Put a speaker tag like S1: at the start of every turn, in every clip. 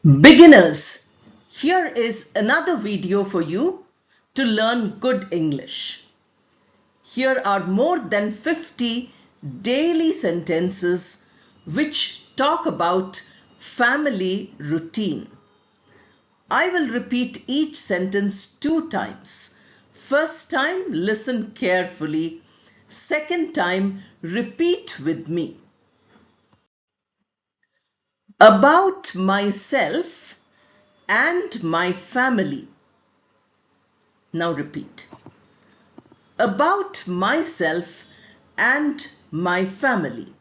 S1: Beginners, here is another video for you to learn good English. Here are more than 50 daily sentences which talk about family routine. I will repeat each sentence 2 times. First time, listen carefully. Second time, repeat with me. About myself and my family. Now repeat. About myself and my family.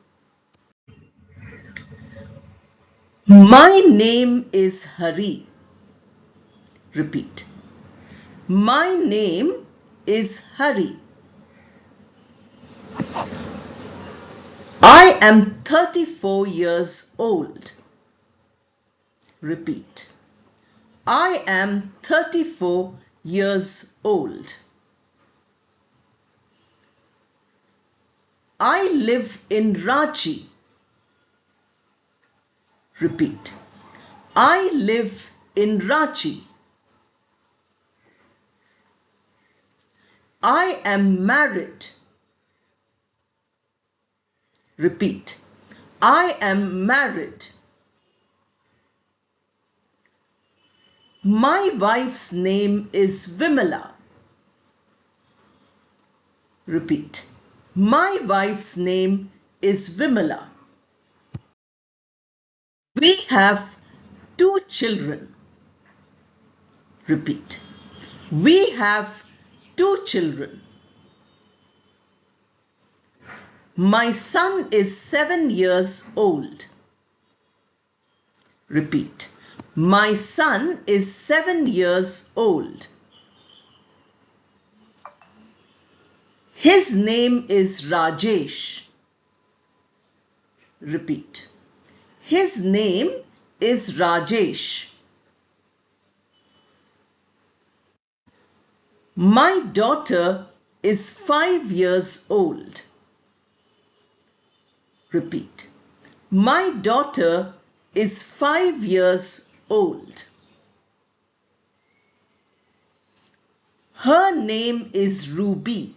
S1: My name is Hari. Repeat. My name is Hari. I am 34 years old. Repeat. I am 34 years old. I live in Ranchi. Repeat. I live in Ranchi. I am married. Repeat. I am married. My wife's name is Vimala. Repeat. My wife's name is Vimala. We have 2 children. Repeat. We have 2 children. My son is 7 years old. Repeat. My son is 7 years old. His name is Rajesh. Repeat. His name is Rajesh. My daughter is 5 years old. Repeat. My daughter is 5 years old. Her name is Ruby.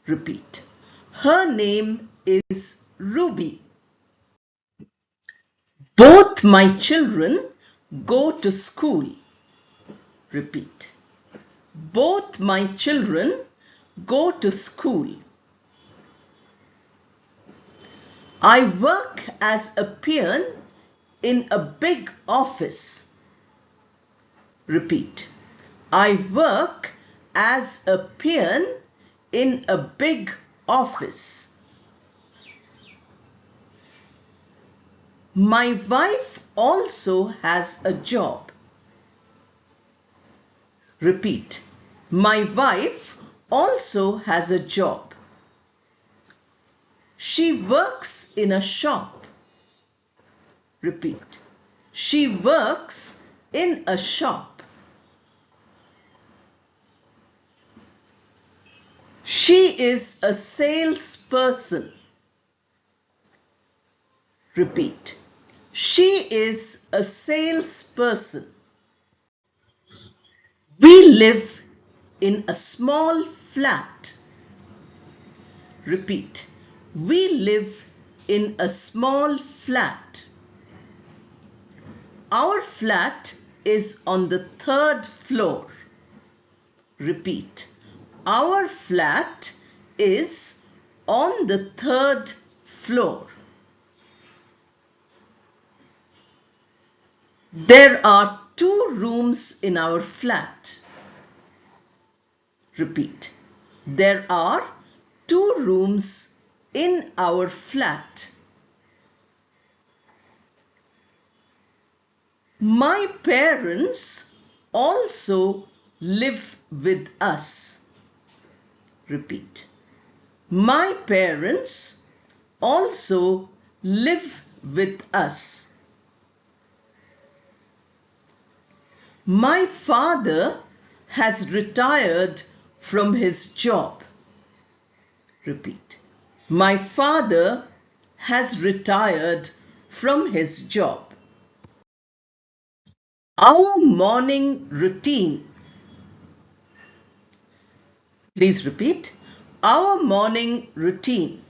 S1: Repeat. Her name is Ruby. Both my children go to school. Repeat. Both my children go to school. I work as a peon in a big office. Repeat. I work as a peon in a big office. My wife also has a job. Repeat. My wife also has a job. She works in a shop. Repeat. She works in a shop. She is a salesperson. Repeat. She is a salesperson. We live in a small flat. Repeat. We live in a small flat. Our flat is on the 3rd floor. Repeat. Our flat is on the 3rd floor. There are 2 rooms in our flat. Repeat. There are 2 rooms in our flat. My parents also live with us. Repeat. My parents also live with us. My father has retired from his job. Repeat. My father has retired from his job. Our morning routine. Please repeat. Our morning routine.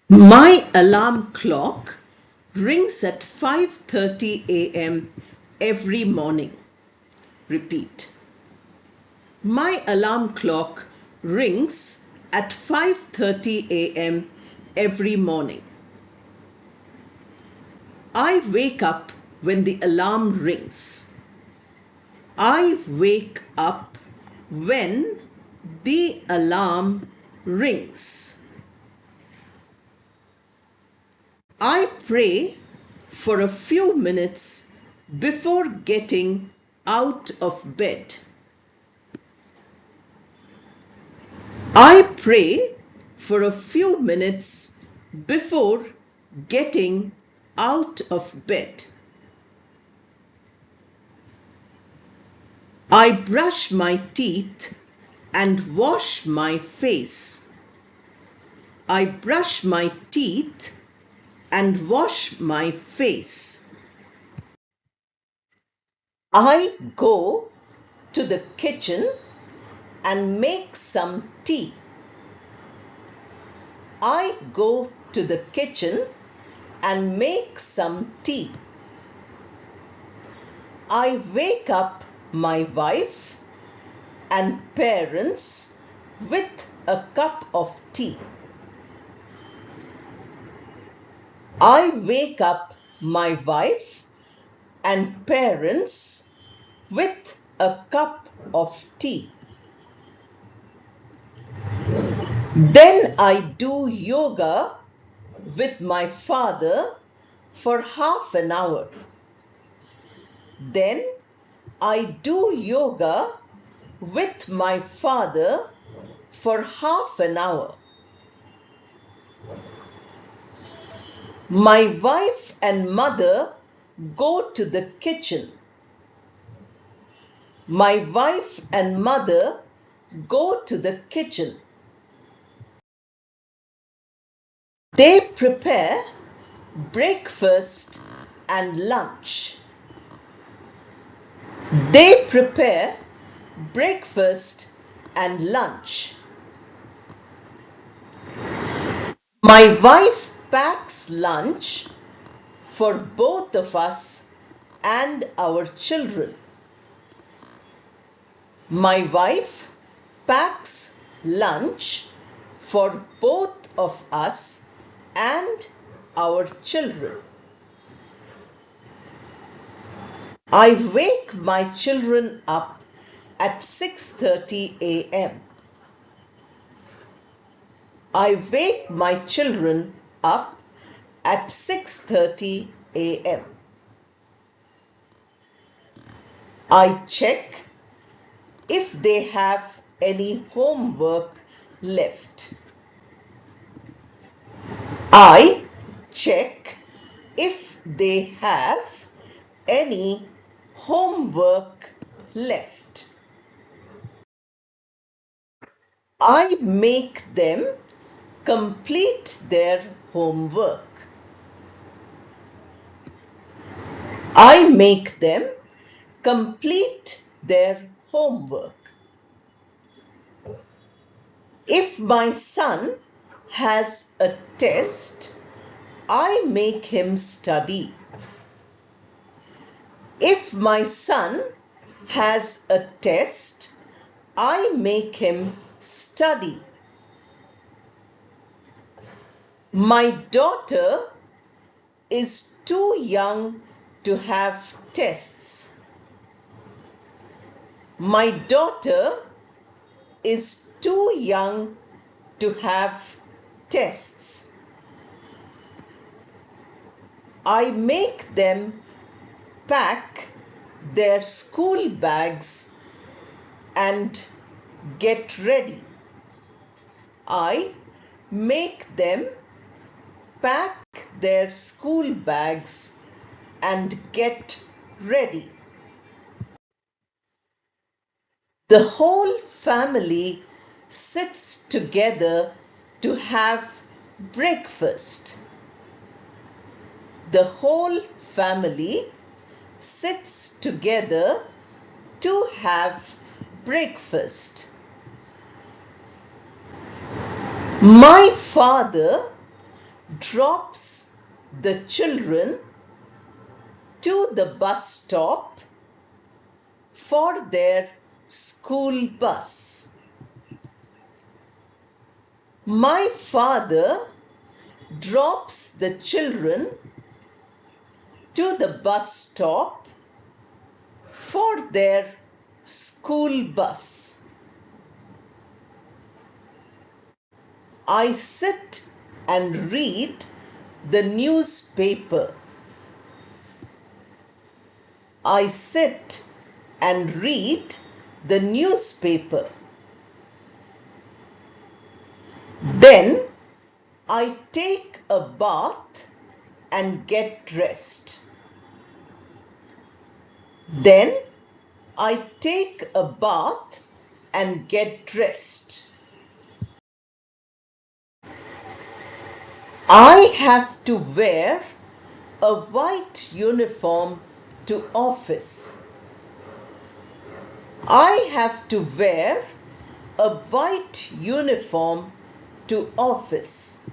S1: My alarm clock rings at 5:30 a.m. every morning. Repeat. My alarm clock rings at 5:30 a.m. every morning. I wake up when the alarm rings. I wake up when the alarm rings. I pray for a few minutes before getting out of bed. I pray for a few minutes before getting out of bed. I brush my teeth and wash my face. I brush my teeth and wash my face. I go to the kitchen and make some tea. I go to the kitchen and make some tea. I wake up my wife and parents with a cup of tea. I wake up my wife and parents with a cup of tea. Then I do yoga with my father for half an hour. Then I do yoga with my father for half an hour. My wife and mother go to the kitchen. My wife and mother go to the kitchen. They prepare breakfast and lunch. They prepare breakfast and lunch. My wife packs lunch for both of us and our children. My wife packs lunch for both of us and our children. I wake my children up at 6:30 a.m. I wake my children up at 6:30 a.m. I check if they have any homework left. I check if they have any homework left. I make them complete their homework. I make them complete their homework. If my son has a test, I make him study. If my son has a test, I make him study. My daughter is too young to have tests. My daughter is too young to have tests. I make them pack their school bags and get ready. I make them pack their school bags and get ready. The whole family sits together to have breakfast. The whole family sits together to have breakfast. My father drops the children to the bus stop for their school bus. My father drops the children to the bus stop for their school bus. I sit and read the newspaper. I sit and read the newspaper. Then I take a bath and get dressed. Then I take a bath and get dressed. I have to wear a white uniform to office. I have to wear a white uniform to office.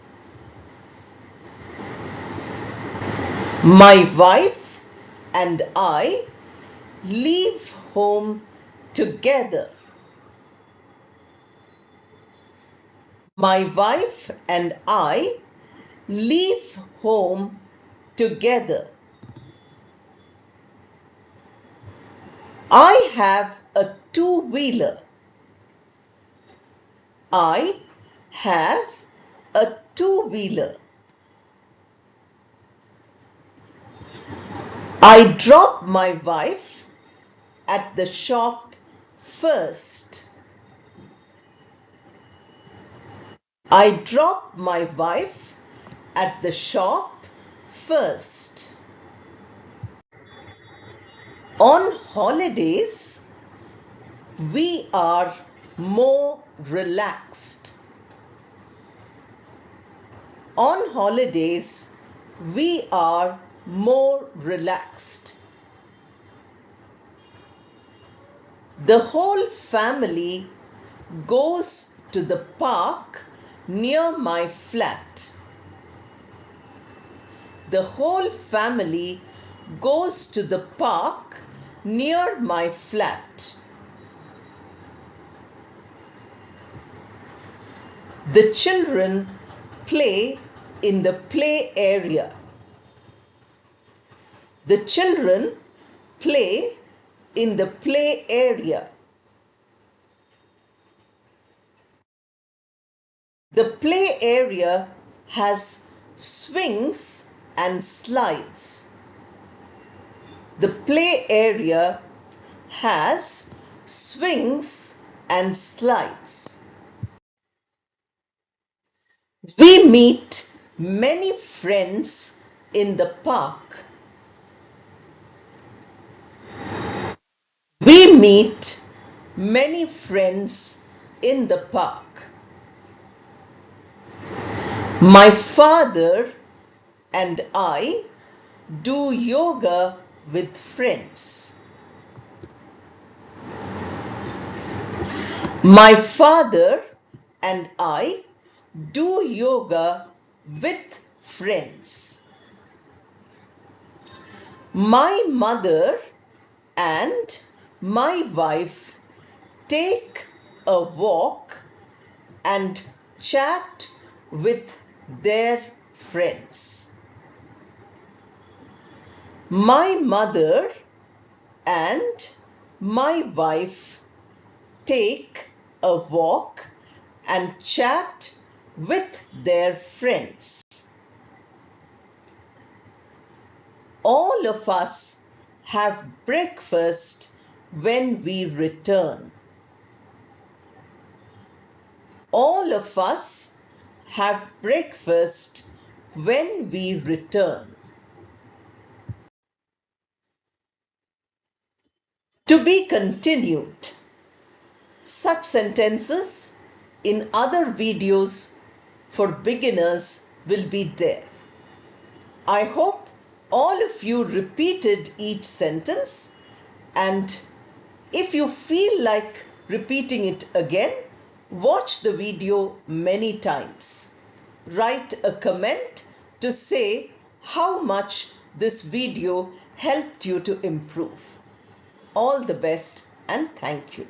S1: My wife and I leave home together. My wife and I leave home together. I have a two-wheeler. I have a two-wheeler. I drop my wife at the shop first. I drop my wife at the shop first. On holidays, we are more relaxed. On holidays, we are more relaxed. The whole family goes to the park near my flat. The whole family goes to the park near my flat. The children play in the play area. The children play in the play area. The play area has swings and slides. The play area has swings and slides. We meet many friends in the park. We meet many friends in the park. My father and I do yoga with friends. My father and I do yoga with friends. My mother and my wife take a walk and chat with their friends. My mother and my wife take a walk and chat with their friends. All of us have breakfast when we return. All of us have breakfast when we return. To be continued. Such sentences in other videos for beginners will be there. I hope all of you repeated each sentence, and if you feel like repeating it again, watch the video many times. Write a comment to say how much this video helped you to improve. All the best and thank you.